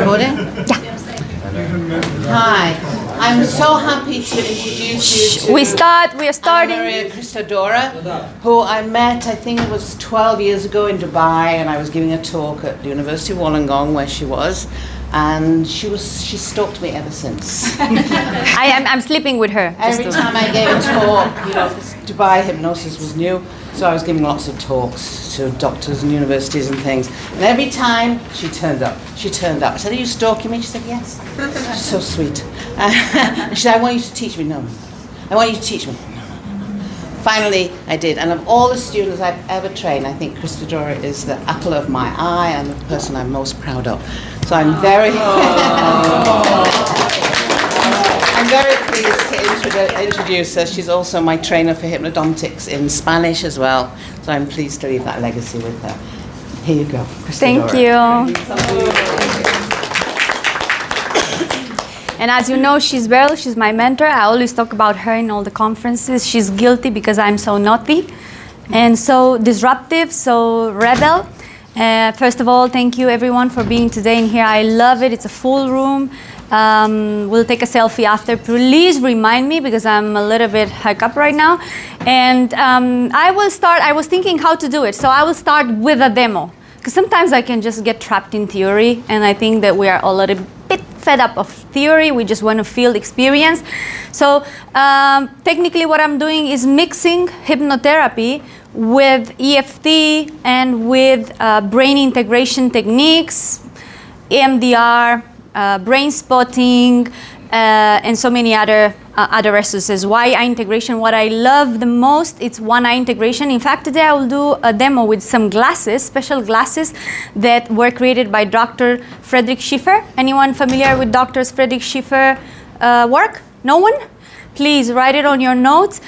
recording? Yeah. Hi, I'm so happy to introduce you to We are starting. Maria Christodora, who I met, I think it was 12 years ago in Dubai, and I was giving a talk at the University of Wollongong where she was, and she stalked me ever since. I'm sleeping with her. Every time I gave a talk, Dubai hypnosis was new, so I was giving lots of talks to doctors and universities and things. And every time she turned up. I said, "Are you stalking me?" She said, "Yes." She's so sweet. She said, "I want you to teach me." No. I want you to teach me. Finally, I did. And of all the students I've ever trained, I think Christodora is the apple of my eye and the person I'm most proud of. So I'm very... I'm very pleased to introduce her. She's also my trainer for hypnodontics in Spanish as well. So I'm pleased to leave that legacy with her. Here you go, Christodora. Thank you. And as you know, she's Beryl. She's my mentor. I always talk about her in all the conferences. She's guilty because I'm so naughty and so disruptive, so rebel. First of all, thank you everyone for being today in here. I love it. It's a full room. We'll take a selfie after. Please remind me because I'm a little bit hiked up right now. And I will start. I was thinking how to do it. So I will start with a demo because sometimes I can just get trapped in theory. And I think that we are a little bit fed up of theory. We just want to feel experience. So technically what I'm doing is mixing hypnotherapy with EFT and with brain integration techniques, EMDR, brain spotting, and so many other resources. Why eye integration? What I love the most, it's one eye integration. In fact, today I will do a demo with some glasses, special glasses that were created by Dr. Friedrich Schiffer. Anyone familiar with Dr. Friedrich Schiffer work? No one? Please write it on your notes.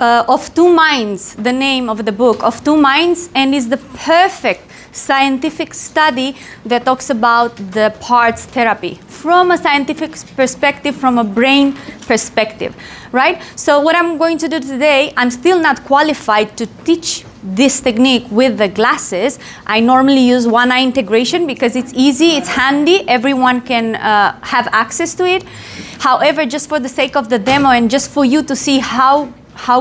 Of Two Minds, the name of the book, Of Two Minds, and is the perfect scientific study that talks about the parts therapy from a scientific perspective, from a brain perspective, right? So what I'm going to do today, I'm still not qualified to teach this technique with the glasses. I normally use one eye integration because it's easy, it's handy, everyone can have access to it. However, just for the sake of the demo and just for you to see how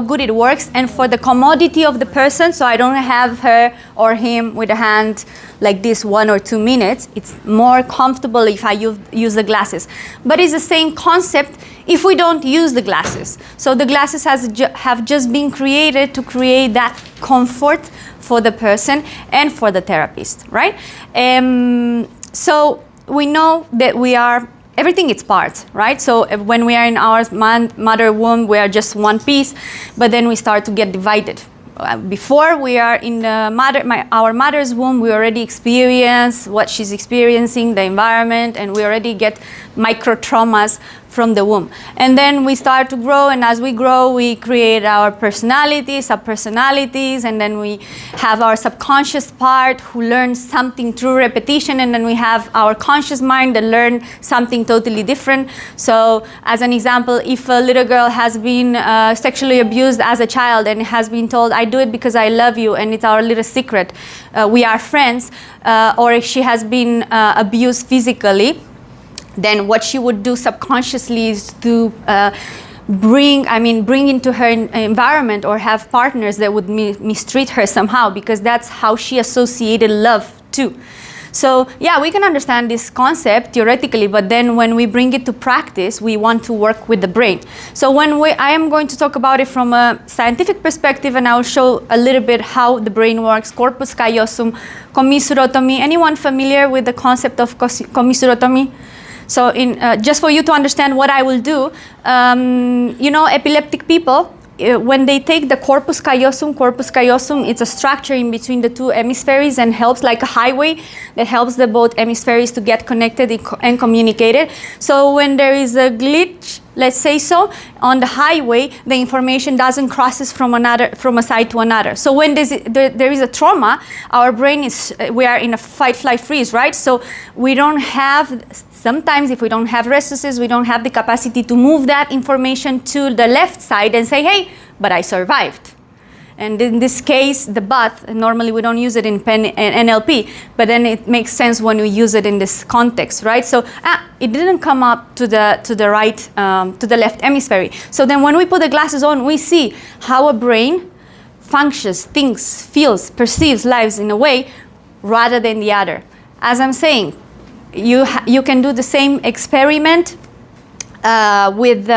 good it works and for the commodity of the person, so I don't have her or him with a hand like this 1 or 2 minutes. It's more comfortable if I use the glasses. But it's the same concept if we don't use the glasses. So the glasses have just been created to create that comfort for the person and for the therapist, right? So we know that everything is parts, right? So when we are in our mother womb, we are just one piece, but then we start to get divided. Before we are in our mother's womb, we already experience what she's experiencing, the environment, and we already get micro traumas from the womb. And then we start to grow, and as we grow, we create our personalities, sub-personalities, and then we have our subconscious part who learns something through repetition, and then we have our conscious mind that learn something totally different. So as an example, if a little girl has been sexually abused as a child and has been told, "I do it because I love you and it's our little secret, we are friends," or if she has been abused physically, then what she would do subconsciously is to bring into her environment or have partners that would mistreat her somehow, because that's how she associated love too. So yeah, we can understand this concept theoretically, but then when we bring it to practice, we want to work with the brain. So I am going to talk about it from a scientific perspective, and I will show a little bit how the brain works, corpus callosum, commissurotomy. Anyone familiar with the concept of commissurotomy? So just for you to understand what I will do, epileptic people, when they take the corpus callosum, it's a structure in between the two hemispheres and helps like a highway that helps the both hemispheres to get connected and communicated. So when there is a glitch, let's say so, on the highway, the information doesn't crosses from a side to another. So when there is a trauma, our brain we are in a fight, flight, freeze, right? So we don't have, sometimes if we don't have resources, we don't have the capacity to move that information to the left side and say, "Hey, but I survived." And in this case, the but, normally we don't use it in NLP, but then it makes sense when we use it in this context, right? So it didn't come up to the right, to the left hemisphere. So then when we put the glasses on, we see how a brain functions, thinks, feels, perceives lives in a way rather than the other. As I'm saying, you can do the same experiment with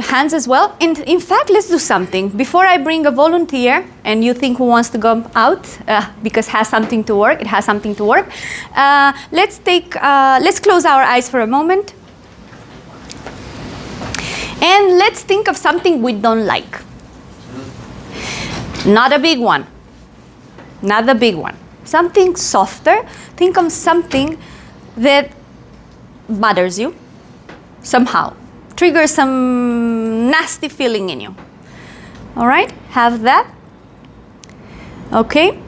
hands as well. And in fact, let's do something. Before I bring a volunteer, and you think who wants to go out because it has something to work, let's close our eyes for a moment. And let's think of something we don't like. Not a big one. Not the big one. Something softer. Think of something that bothers you somehow. Triggers some nasty feeling in you. All right? Have that. Okay?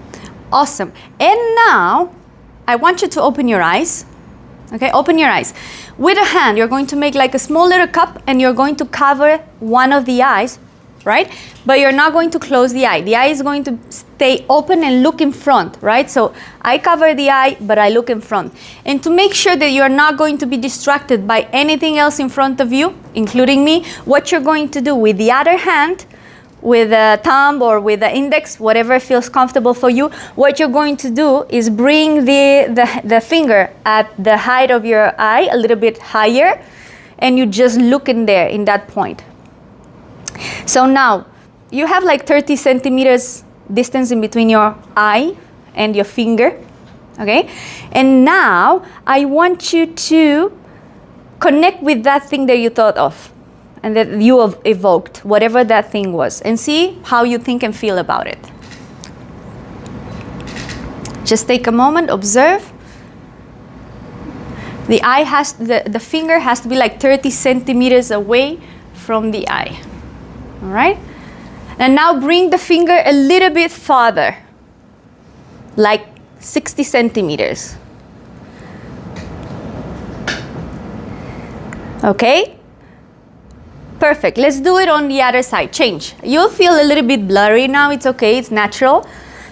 Awesome. And now, I want you to open your eyes. Okay? Open your eyes. With a hand, you're going to make like a small little cup and you're going to cover one of the eyes, right? But you're not going to close the eye. The eye is going to stay open and look in front, right? So I cover the eye, but I look in front. And to make sure that you're not going to be distracted by anything else in front of you, including me, what you're going to do with the other hand, with a thumb or with the index, whatever feels comfortable for you, what you're going to do is bring the finger at the height of your eye, a little bit higher, and you just look in there, in that point. So now, you have like 30 centimeters distance in between your eye and your finger, okay? And now, I want you to connect with that thing that you thought of and that you have evoked, whatever that thing was, and see how you think and feel about it. Just take a moment, observe. The finger has to be like 30 centimeters away from the eye. All right? And now bring the finger a little bit farther, like 60 centimeters. Okay? Perfect. Let's do it on the other side. Change. You'll feel a little bit blurry now. It's okay. It's natural.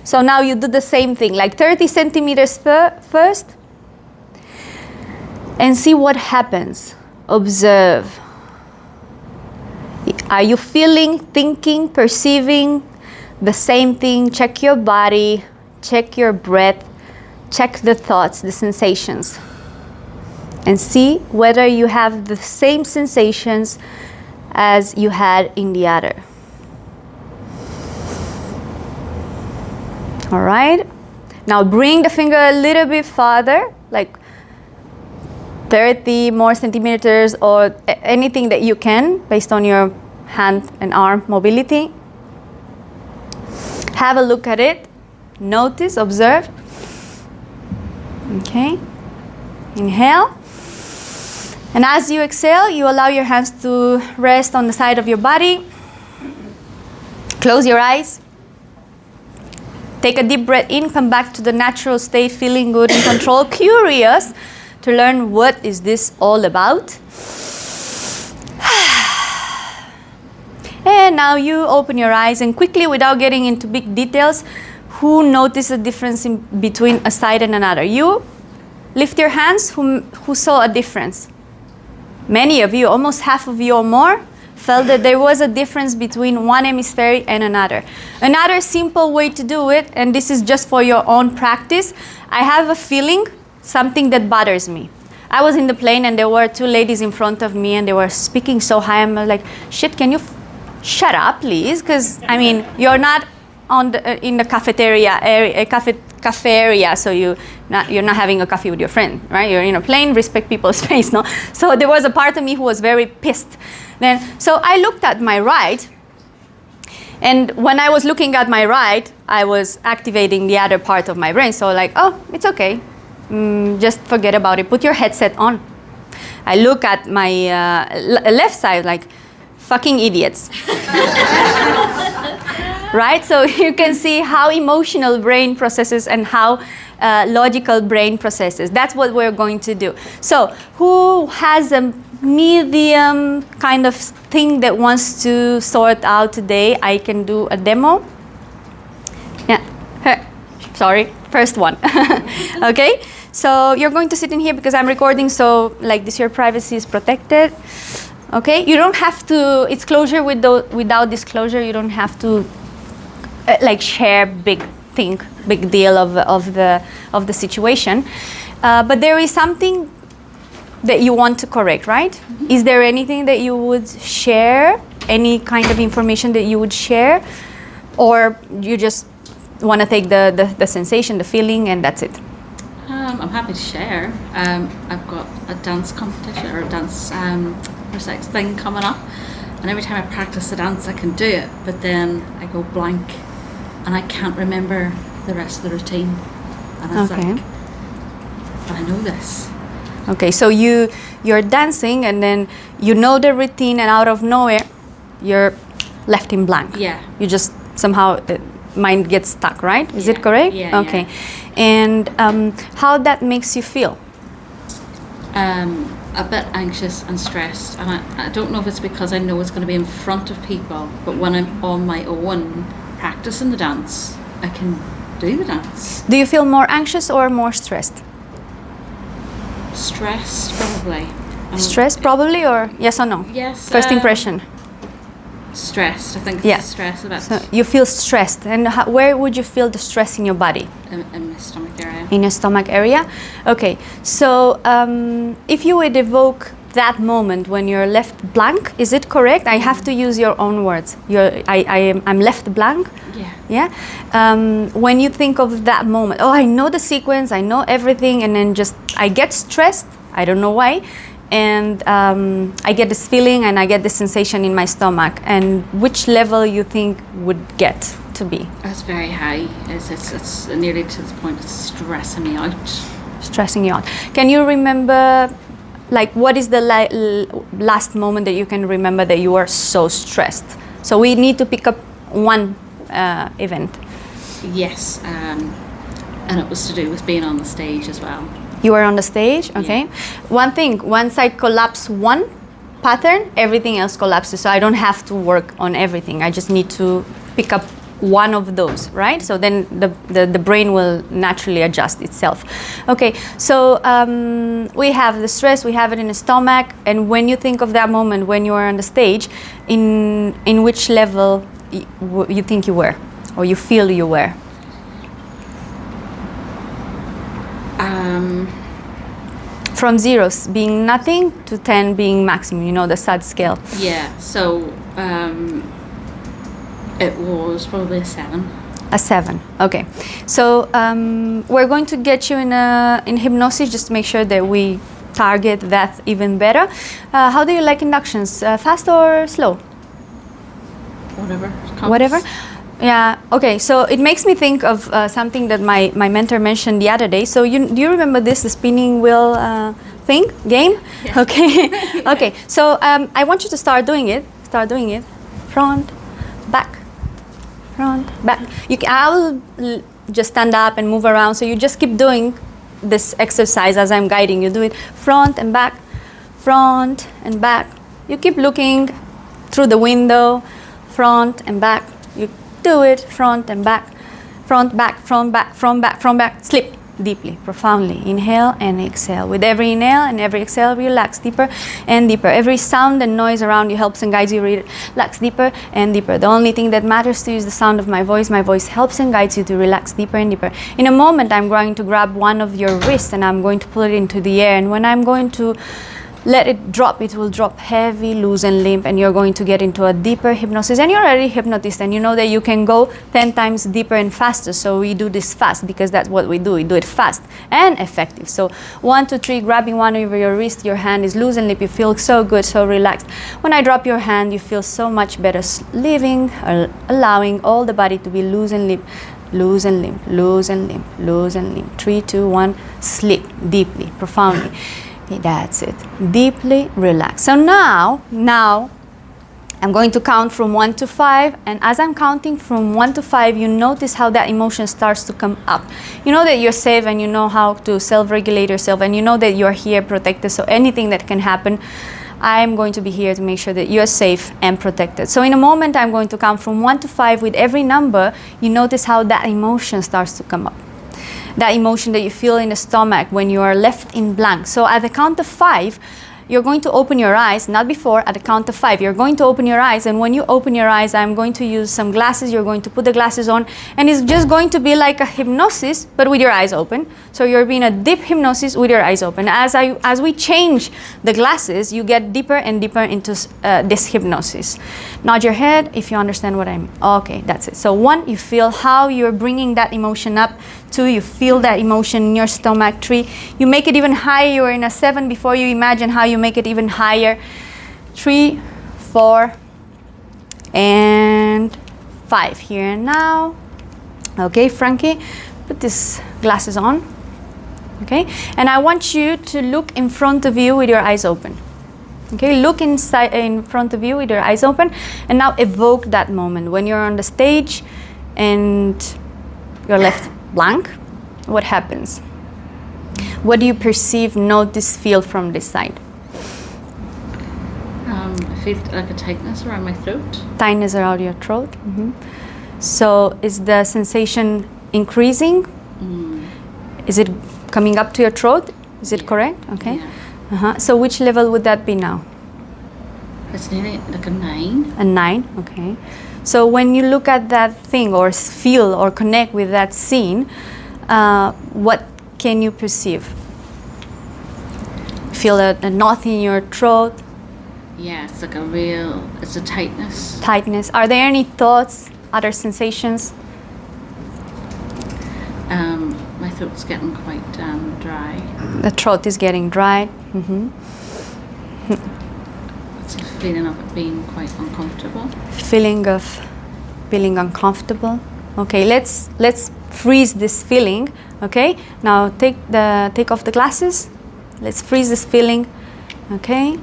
So now you do the same thing, like 30 centimeters first. And see what happens. Observe. Are you feeling, thinking, perceiving the same thing? Check your body. Check your breath. Check the thoughts, the sensations. And see whether you have the same sensations as you had in the other. All right? Now bring the finger a little bit farther, like 30 more centimeters or anything that you can based on your hand and arm mobility. Have a look at it. Notice, observe. Okay. Inhale. And as you exhale, you allow your hands to rest on the side of your body. Close your eyes. Take a deep breath in, come back to the natural state, feeling good and control, curious to learn what is this all about. And now you open your eyes and quickly, without getting into big details, who noticed the difference in between a side and another? You lift your hands, who saw a difference? Many of you, almost half of you or more, felt that there was a difference between one hemisphere and another. Another simple way to do it, and this is just for your own practice, I have a feeling, something that bothers me. I was in the plane and there were two ladies in front of me and they were speaking so high. I'm like, shit, can you shut up, please? Because, I mean, you're not in the cafeteria area, cafe area, so you're not having a coffee with your friend, right? You're in a plane, respect people's space, no? So there was a part of me who was very pissed. So I looked at my right, and when I was looking at my right, I was activating the other part of my brain. So like, oh, it's okay. Just forget about it. Put your headset on. I look at my left side like, fucking idiots. Right? So you can see how emotional brain processes and how logical brain processes. That's what we're going to do. So who has a medium kind of thing that wants to sort out today, I can do a demo. Yeah, sorry, first one. Okay, so you're going to sit in here because I'm recording, so like this, your privacy is protected. Okay, you don't have to, it's closure without disclosure. You don't have to like share big deal of the situation. But there is something that you want to correct, right? Mm-hmm. Is there anything that you would share? Any kind of information that you would share? Or you just want to take the sensation, the feeling, and that's it? I'm happy to share. I've got a dance competition or a dance sex thing coming up, and every time I practice the dance I can do it, but then I go blank and I can't remember the rest of the routine, and I was like, but I know this. Okay, so you're dancing and then you know the routine, and out of nowhere you're left in blank. Yeah, you just somehow mind gets stuck, right? Is it correct? Yeah. Okay. And how that makes you feel? A bit anxious and stressed, and I don't know if it's because I know it's going to be in front of people, but when I'm on my own practicing the dance, I can do the dance. Do you feel more anxious or more stressed? Stressed, probably. Stressed, probably, or yes or no? Yes. First impression. Stressed, I think. Yeah. Stress a bit. So you feel stressed, and where would you feel the stress in your body? In my stomach area. In your stomach area? Okay, so if you would evoke that moment when you're left blank, is it correct? I have to use your own words. I'm left blank? Yeah. Yeah? When you think of that moment, I know the sequence, I know everything, and then just I get stressed, I don't know why, and I get this feeling and I get this sensation in my stomach. And which level you think would get to be? It's very high. It's nearly to the point it's stressing me out. Stressing you out. Can you remember, like, what is the last moment that you can remember that you were so stressed? So we need to pick up one event. Yes, and it was to do with being on the stage as well. You were on the stage, okay. Yeah. One thing, once I collapse one pattern, everything else collapses. So I don't have to work on everything. I just need to pick up one of those, right? So then the brain will naturally adjust itself. Okay, so we have the stress, we have it in the stomach, and when you think of that moment when you are on the stage, in which level you think you were, or you feel you were? From 0 being nothing to 10 being maximum, you know, the SAD scale. Yeah, so it was probably a 7. A 7, okay. So we're going to get you in hypnosis just to make sure that we target that even better. How do you like inductions? Fast or slow? Whatever. Whatever? Yeah, okay, so it makes me think of something that my mentor mentioned the other day. So do you remember the spinning wheel game? Yeah. Okay, okay, so I want you to start doing it. Front, back, I'll just stand up and move around, so you just keep doing this exercise as I'm guiding you. Do it front and back, you keep looking through the window, front and back, you do it front and back, front, back, sleep deeply, profoundly. Inhale and exhale. With every inhale and every exhale, relax deeper and deeper. Every sound and noise around you helps and guides you. Relax deeper and deeper. The only thing that matters to you is the sound of my voice. My voice helps and guides you to relax deeper and deeper. In a moment, I'm going to grab one of your wrists and I'm going to pull it into the air. And when I'm going to let it drop, it will drop heavy, loose and limp, and you're going to get into a deeper hypnosis. And you're already a hypnotist, and you know that you can go 10 times deeper and faster. So we do this fast because that's what we do. We do it fast and effective. So 1, 2, 3, grabbing one over your wrist, your hand is loose and limp. You feel so good, so relaxed. When I drop your hand, you feel so much better, leaving or allowing all the body to be loose and limp. Loose and limp, loose and limp, loose and limp. 3, 2, 1, sleep deeply, profoundly. That's it. Deeply relax. So now I'm going to count from 1 to 5, and as I'm counting from 1 to 5, you notice how that emotion starts to come up. You know that you're safe, and you know how to self-regulate yourself, and you know that you're here protected, so anything that can happen I'm going to be here to make sure that you're safe and protected. So in a moment, I'm going to count from 1 to 5. With every number, you notice how that emotion starts to come up. That emotion that you feel in the stomach when you are left in blank. So at the count of 5, you're going to open your eyes, not before, at the count of 5. You're going to open your eyes, and when you open your eyes, I'm going to use some glasses. You're going to put the glasses on, and it's just going to be like a hypnosis, but with your eyes open. So you're being a deep hypnosis with your eyes open. As we change the glasses, you get deeper and deeper into this hypnosis. Nod your head if you understand what I mean. Okay, that's it. So 1, you feel how you're bringing that emotion up. 2, you feel that emotion in your stomach. 3, you make it even higher. You're in a 7 before you imagine how you make it even higher. 3, 4, and 5. Here and now. Okay, Frankie, put these glasses on. Okay, and I want you to look in front of you with your eyes open. Okay, look inside in front of you with your eyes open, and now evoke that moment when you're on the stage and you're left blank. What happens? What do you perceive, notice, feel from this side? I feel like a tightness around my throat. Tightness around your throat. So is the sensation increasing? Is it coming up to your throat? Is it correct? Okay. Yeah. So which level would that be now? It's nearly like a 9. A 9, okay. So when you look at that thing or feel or connect with that scene, what can you perceive? Feel a knot in your throat? Yeah, it's like it's a tightness. Tightness. Are there any thoughts, other sensations? My throat's getting quite dry. The throat is getting dry. It's a feeling of it being quite uncomfortable. Feeling of feeling uncomfortable. Okay, let's freeze this feeling. Okay, now take off the glasses. Let's freeze this feeling. Okay,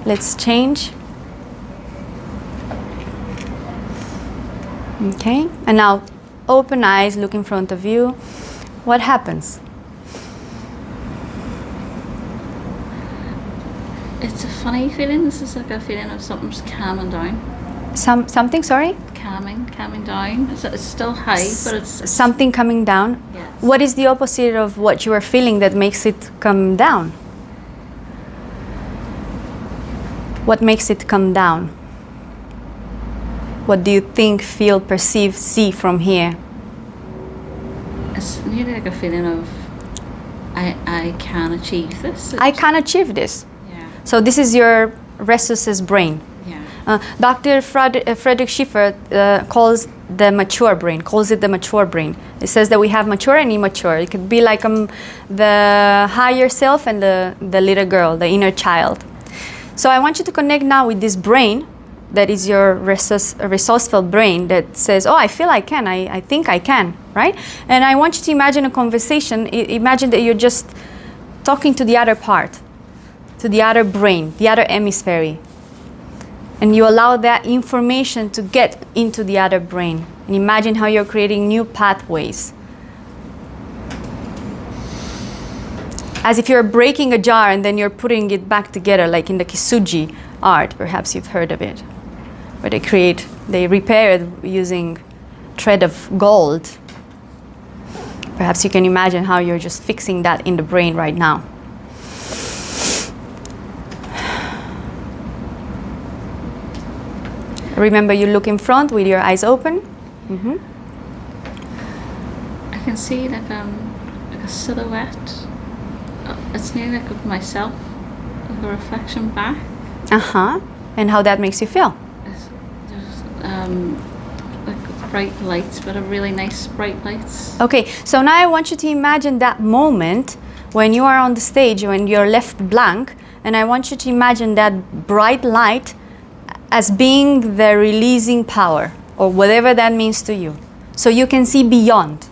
let's change. Okay, and now open eyes, look in front of you. What happens? It's a funny feeling. This is like a feeling of something's calming down. Something, sorry? Calming down. It's still high, but it's something coming down. Yes. What is the opposite of what you are feeling that makes it come down? What makes it come down? What do you think, feel, perceive, see from here? It's nearly like a feeling of I can achieve this. I can achieve this. Yeah. So this is your restless brain. Yeah. Dr. Frederick Schiffer calls it the mature brain. It says that we have mature and immature. It could be like the higher self and the little girl, the inner child. So I want you to connect now with this brain that is your resourceful brain that says, oh, I feel I can, I think I can, right? And I want you to imagine a conversation. Imagine that you're just talking to the other part, to the other brain, the other hemisphere. And you allow that information to get into the other brain. And imagine how you're creating new pathways. As if you're breaking a jar and then you're putting it back together, like in the kintsugi art, perhaps you've heard of it, where they repair it using thread of gold. Perhaps you can imagine how you're just fixing that in the brain right now. Remember, you look in front with your eyes open. Mm-hmm. I can see like a silhouette. It's nearly like of myself, like a reflection back. And how that makes you feel? There's like bright lights, but a really nice bright lights. Okay, so now I want you to imagine that moment when you are on the stage, when you're left blank, and I want you to imagine that bright light as being the releasing power, or whatever that means to you. So you can see beyond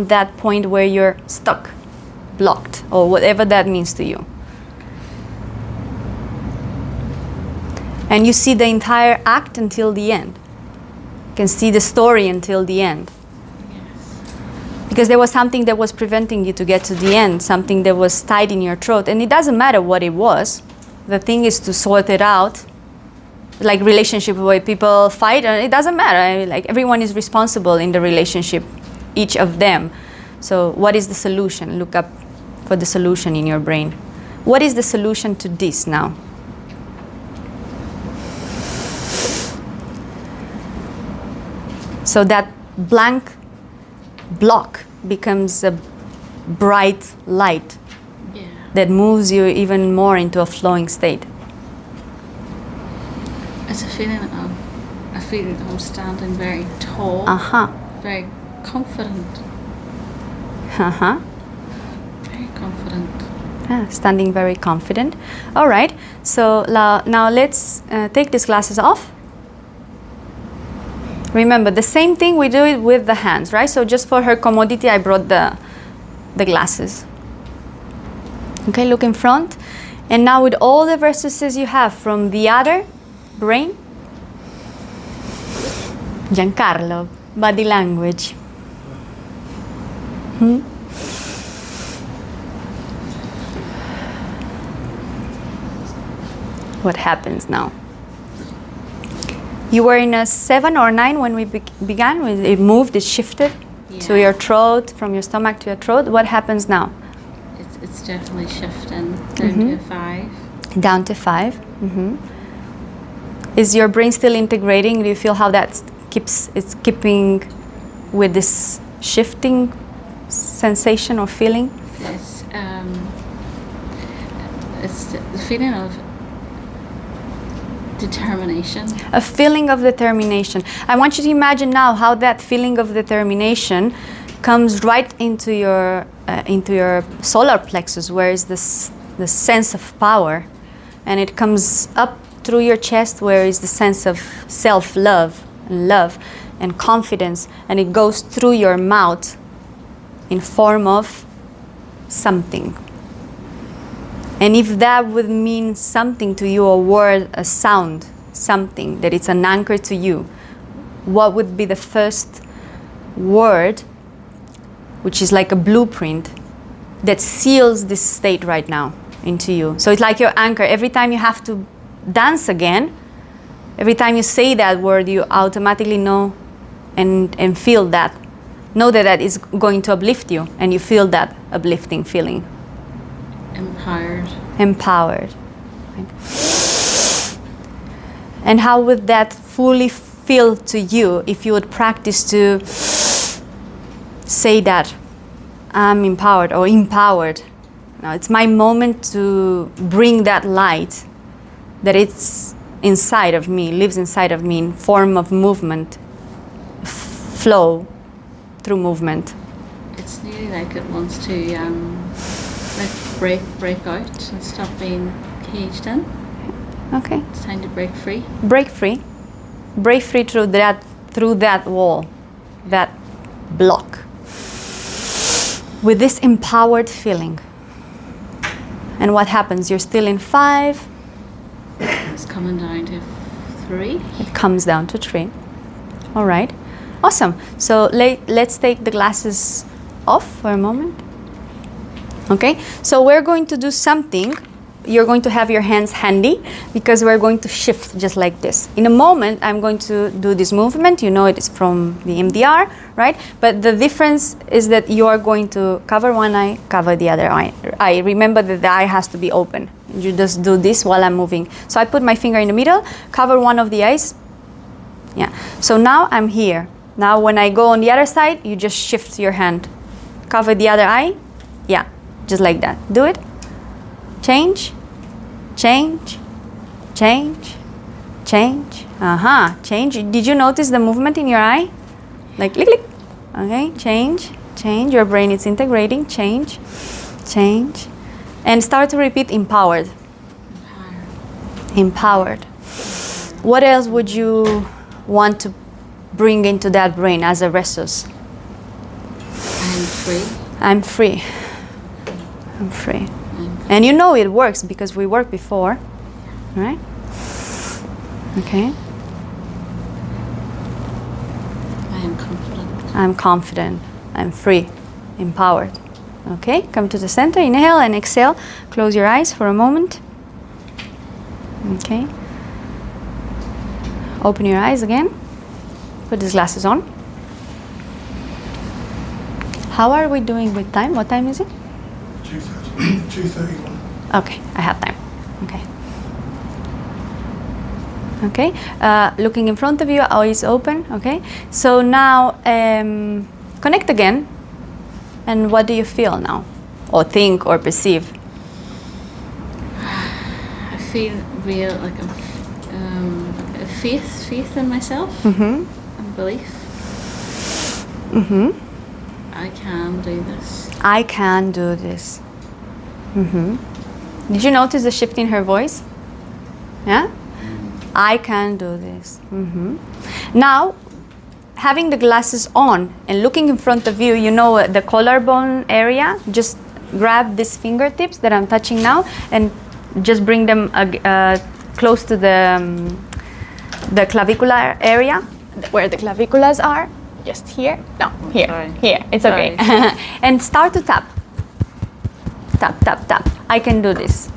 that point where you're stuck, blocked, or whatever that means to you. And you see the entire act until the end. You can see the story until the end. Yes. Because there was something that was preventing you to get to the end, something that was tied in your throat. And it doesn't matter what it was. the thing is to sort it out. Like relationship where people fight, and it doesn't matter. Like everyone is responsible in the relationship, each of them. So what is the solution? Look up for the solution in your brain. What is the solution to this now? So that blank block becomes a bright light that moves you even more into a flowing state. It's a feeling I'm standing very tall, very confident. Very confident. Standing very confident. All right. So now let's take these glasses off. Remember, the same thing we do it with the hands, right? So just for her commodity, I brought the glasses. Okay, look in front. And now with all the versuses you have from the other brain, Giancarlo, body language. What happens now? You were in a 7 or 9 when we began. It moved, it shifted to your throat, from your stomach to your throat. What happens now? It's definitely shifting down to a 5. Down to 5. Is your brain still integrating? Do you feel how that it's keeping with this shifting sensation or feeling? It's the feeling of determination. A feeling of determination. I want you to imagine now how that feeling of determination comes right into your solar plexus, where is the sense of power, and it comes up through your chest, where is the sense of self-love and love and confidence, and it goes through your mouth in form of something. And if that would mean something to you, a word, a sound, something, that it's an anchor to you, what would be the first word, which is like a blueprint, that seals this state right now into you? So it's like your anchor. Every time you have to dance again, every time you say that word, you automatically know and feel that. Know that that is going to uplift you, and you feel that uplifting feeling. Empowered. Right. And how would that fully feel to you if you would practice to say that I'm empowered or empowered? Now it's my moment to bring that light, that it's inside of me, lives inside of me in form of movement, flow through movement. It's nearly like it wants to break out and stop being caged in. Okay. It's time to break free. Break free. Break free through that wall, that block. With this empowered feeling. And what happens? You're still in 5. It's coming down to 3. It comes down to 3. All right. Awesome. So let's take the glasses off for a moment. Okay, so we're going to do something. You're going to have your hands handy, because we're going to shift just like this. In a moment, I'm going to do this movement. You know it is from the MDR, right? But the difference is that you are going to cover one eye, cover the other eye. Remember that the eye has to be open. You just do this while I'm moving. So I put my finger in the middle, cover one of the eyes. Yeah, so now I'm here. Now when I go on the other side, you just shift your hand. Cover the other eye. Yeah. Just like that. Do it. Change. Change. Change. Change. Change. Did you notice the movement in your eye? Like click, click. Okay. Change. Change. Your brain is integrating. Change. Change. And start to repeat empowered. Empowered. What else would you want to bring into that brain as a resource? I'm free. I'm free. I'm free. And you know it works because we worked before, right? Okay. I am confident. I'm confident. I'm free. Empowered. Okay, come to the center. Inhale and exhale. Close your eyes for a moment. Okay. Open your eyes again. Put these glasses on. How are we doing with time? What time is it? 2:31. Okay, I have time. Okay. Okay. Looking in front of you, eyes open. Okay. So now connect again. And what do you feel now, or think, or perceive? I feel real, like a faith in myself Mm-hmm. and belief. Mm-hmm. I can do this. I can do this. Mm-hmm. Did you notice the shift in her voice? Yeah? I can do this. Mm-hmm. Now, having the glasses on and looking in front of you, you know the collarbone area, just grab these fingertips that I'm touching now and just bring them close to the clavicular area, where the claviculas are. Just here? No, here. Sorry. Here. It's okay. And start to tap. Tap, tap, tap. I can do this.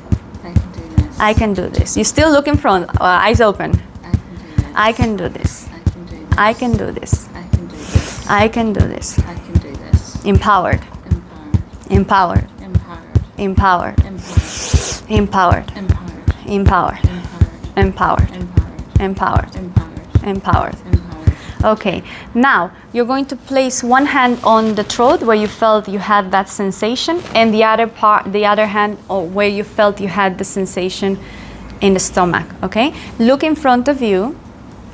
I can do this. I can do this. You still look in front, eyes open. I can do this. I can do this. I can do this. I can do this. I can do this. I can do this. Empowered. Empowered. Empowered. Empowered. Empowered. Empowered. Empowered. Empowered. Empowered. Empowered. Empowered. Empowered. Empowered. Empowered. Empowered. Empowered. Okay, now you're going to place one hand on the throat where you felt you had that sensation, and the other hand where you felt you had the sensation in the stomach. Okay, look in front of you,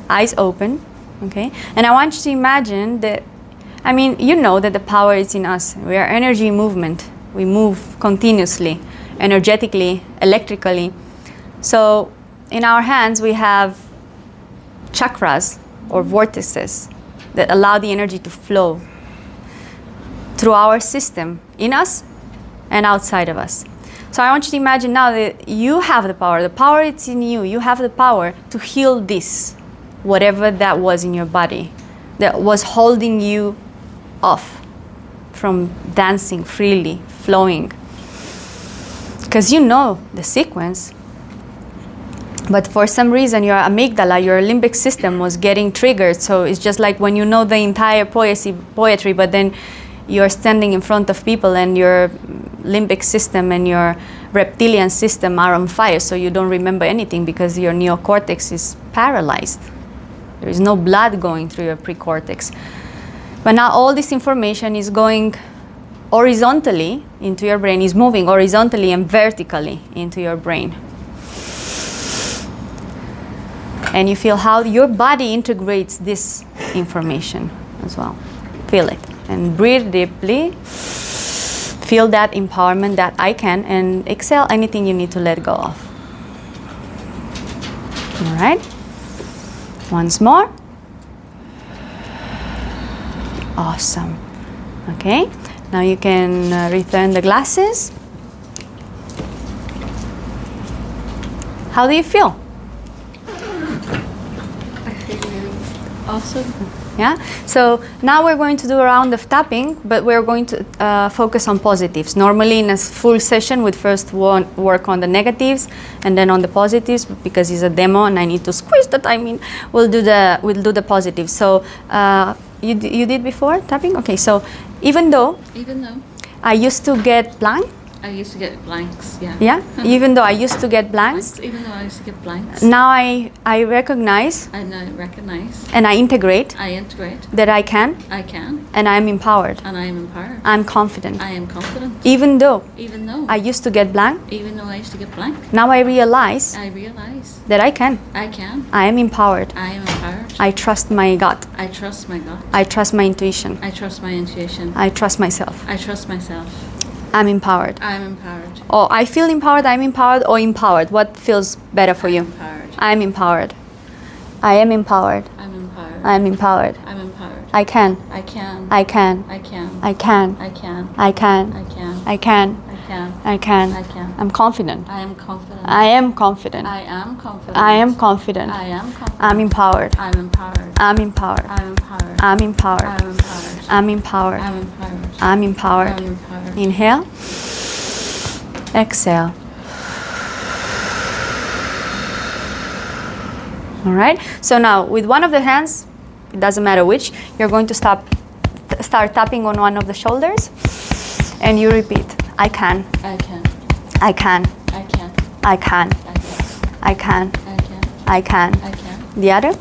eyes open. Okay, and I want you to imagine that, I mean, you know that the power is in us. We are energy movement. We move continuously, energetically, electrically. So in our hands we have chakras or vortices that allow the energy to flow through our system, in us and outside of us. So I want you to imagine now that you have the power is in you. You have the power to heal this, whatever that was in your body that was holding you off from dancing freely, flowing. Because you know the sequence. But for some reason, your amygdala, your limbic system was getting triggered. So it's just like when you know the entire poetry, but then you're standing in front of people and your limbic system and your reptilian system are on fire. So you don't remember anything because your neocortex is paralyzed. There is no blood going through your precortex. But now all this information is going horizontally into your brain, is moving horizontally and vertically into your brain. And you feel how your body integrates this information as well. Feel it and breathe deeply. Feel that empowerment, that I can, and exhale anything you need to let go of. All right. Once more. Awesome. Okay. Now you can return the glasses. How do you feel? Awesome. Yeah. So now we're going to do a round of tapping, but we're going to focus on positives. Normally, in a full session, we'd first work on the negatives and then on the positives, because it's a demo and I need to squeeze the time in. We'll do the positives. So you did before tapping? Okay. So even though I used to get blank. I used to get blanks, yeah. Yeah? Even though I used to get blanks. Even though I used to get blanks. Now I recognize. I now recognize. And I integrate. I integrate. That I can. I can. And I am empowered. And I am empowered. I'm confident. I am confident. Even though. Even though. I used to get blank. Even though I used to get blank. Now I realize. I realize. That I can. I can. I am empowered. I am empowered. I trust my gut. I trust my gut. I trust my intuition. I trust my intuition. I trust myself. I trust myself. I'm empowered. I'm empowered. Oh, I feel empowered, I'm empowered, or empowered. What feels better for you? Empowered. I'm empowered. I am empowered. I'm empowered. I'm empowered. I'm empowered. I can. I can. I can. I can. I can. I can. I can. I can. I can. I can. I can. I can. I'm confident. I am confident. I am confident. I am confident. I am confident. I am confident. I'm empowered. I'm empowered. I'm empowered. I'm empowered. I'm empowered. I'm empowered. I'm empowered. I'm empowered. I'm empowered. I'm empowered. Inhale. Exhale. All right? So now, with one of the hands, it doesn't matter which, you're going to start tapping on one of the shoulders, and you repeat, I can. I can. I can. I can. I can. I can. I can. I can. I can. I can. The other,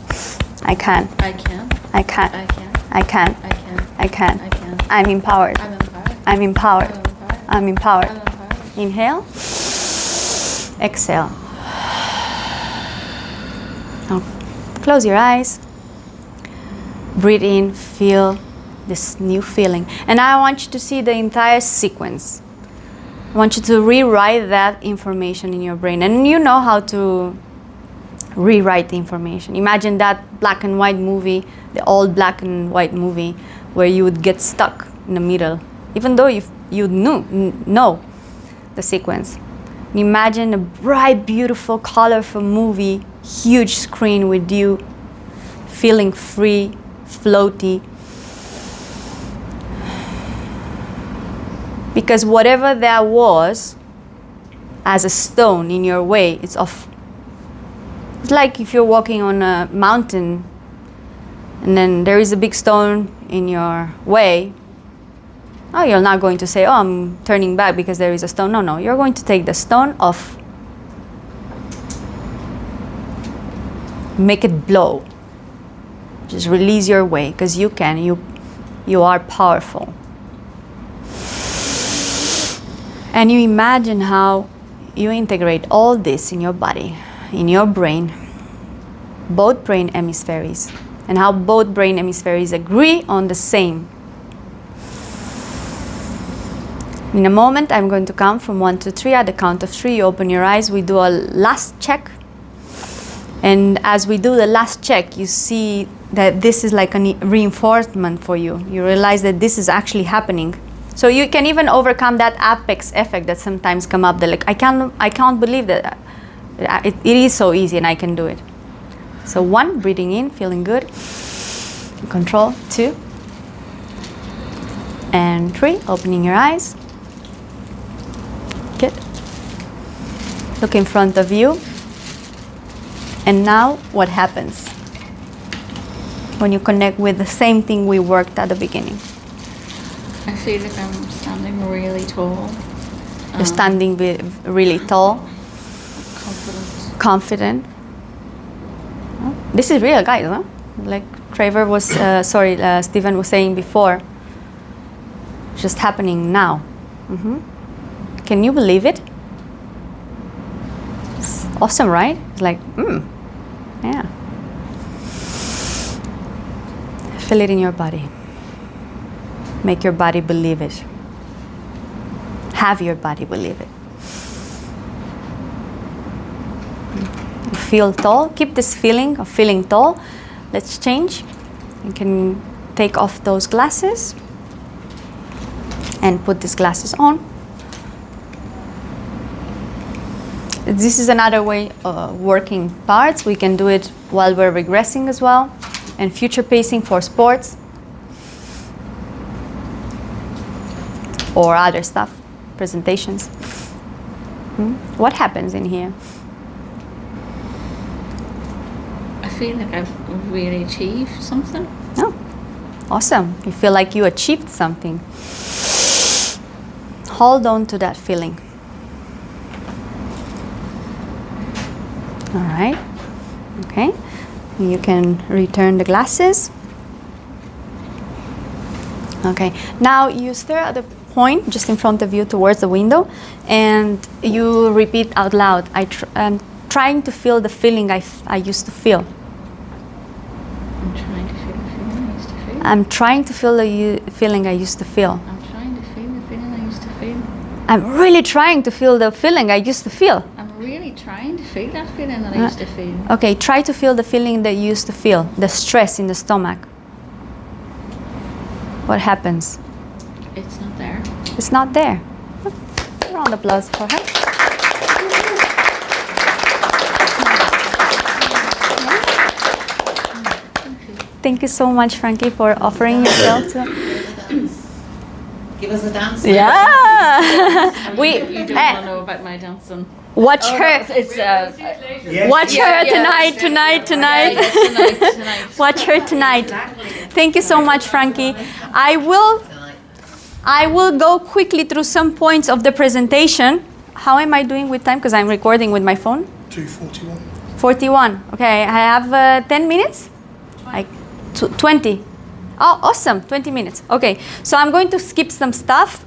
I can. I can. I can. I can. I can. I can. I can. I can. I'm empowered. I'm empowered. I'm empowered. I'm empowered. I'm empowered. I'm empowered. Inhale. Exhale. Now, close your eyes. Breathe in. Feel this new feeling. And I want you to see the entire sequence. I want you to rewrite that information in your brain. And you know how to rewrite the information. Imagine that black and white movie, the old black and white movie, where you would get stuck in the middle, even though you know the sequence. Imagine a bright, beautiful, colorful movie, huge screen with you, feeling free, floaty. Because whatever that was, as a stone in your way, it's off. It's like if you're walking on a mountain and then there is a big stone in your way. Oh, you're not going to say, oh, I'm turning back because there is a stone. No, you're going to take the stone off. Make it blow. Just release your way, because you can. You are powerful. And you imagine how you integrate all this in your body, in your brain, both brain hemispheres, and how both brain hemispheres agree on the same. In a moment, I'm going to count from 1 to 3. At the count of 3, you open your eyes. We do a last check. And as we do the last check, you see that this is like a reinforcement for you. You realize that this is actually happening. So you can even overcome that apex effect that sometimes come up. That like, I can't believe that it is so easy and I can do it. So 1, breathing in, feeling good. Control. 2. And 3, opening your eyes. Good. Look in front of you. And now, what happens when you connect with the same thing we worked at the beginning? I feel like I'm standing really tall. You're standing really tall, confident. Oh, this is real, guys, huh? Like Trevor was, Stephen was saying before. Just happening now. Can you believe it? It's awesome, right? It's like, yeah. Feel it in your body. Make your body believe it. Have your body believe it. You feel tall. Keep this feeling of feeling tall. Let's change. You can take off those glasses and put these glasses on. This is another way of working parts. We can do it while we're regressing as well, and future pacing for sports or other stuff, presentations. What happens in here? I feel like I've really achieved something. Oh, awesome. You feel like you achieved something. Hold on to that feeling. All right. Okay. You can return the glasses. Okay. Now you stare at the point just in front of you towards the window, and you repeat out loud, I'm trying to feel the feeling I used to feel. I'm trying to feel the feeling I used to feel. I'm trying to feel the feeling I used to feel. I'm trying to feel the feeling I used to feel. I'm really trying to feel the feeling I used to feel. I'm really trying to feel that feeling that I used to feel. Okay, try to feel the feeling that you used to feel, the stress in the stomach. What happens? It's not there. It's not there. Round of applause for her. Thank you so much, Frankie, for offering yourself to. Give us a dance. Yeah. We You don't want to know about my dancing. watch her. It's Watch her tonight. tonight. Watch her tonight. Thank you so much, Frankie. I will go quickly through some points of the presentation. How am I doing with time? Because I'm recording with my phone. 2:41. 41. Okay, I have 10 minutes? 20. Oh, awesome, 20 minutes. Okay, so I'm going to skip some stuff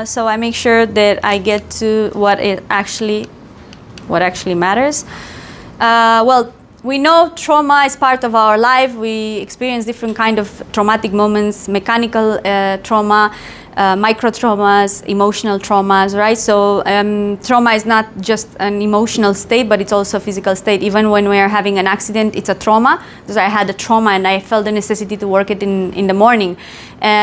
so I make sure that I get to what actually matters. Well, we know trauma is part of our life. We experience different kind of traumatic moments, mechanical trauma, micro traumas, emotional traumas, right? So trauma is not just an emotional state, but it's also a physical state. Even when we are having an accident, it's a trauma. Because I had a trauma and I felt the necessity to work it in the morning.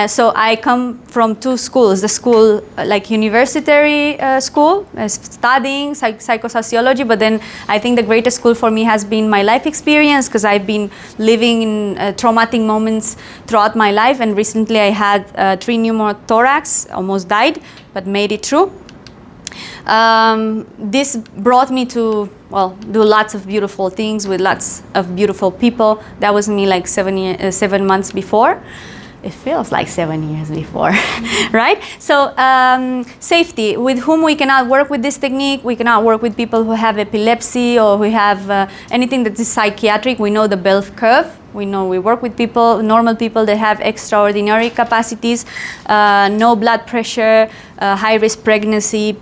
So I come from two schools. The school, like university school, studying psychosociology, but then I think the greatest school for me has been my life experience, because I've been living in traumatic moments throughout my life, and recently I had 3 pneumothorax, almost died, but made it through. This brought me to, well, do lots of beautiful things with lots of beautiful people. That was me like 7 months before. It feels like 7 years before, right? So safety, with whom we cannot work with this technique. We cannot work with people who have epilepsy or who have anything that is psychiatric. We know the bell curve. We know we work with people, normal people that have extraordinary capacities, no blood pressure, high-risk pregnancy,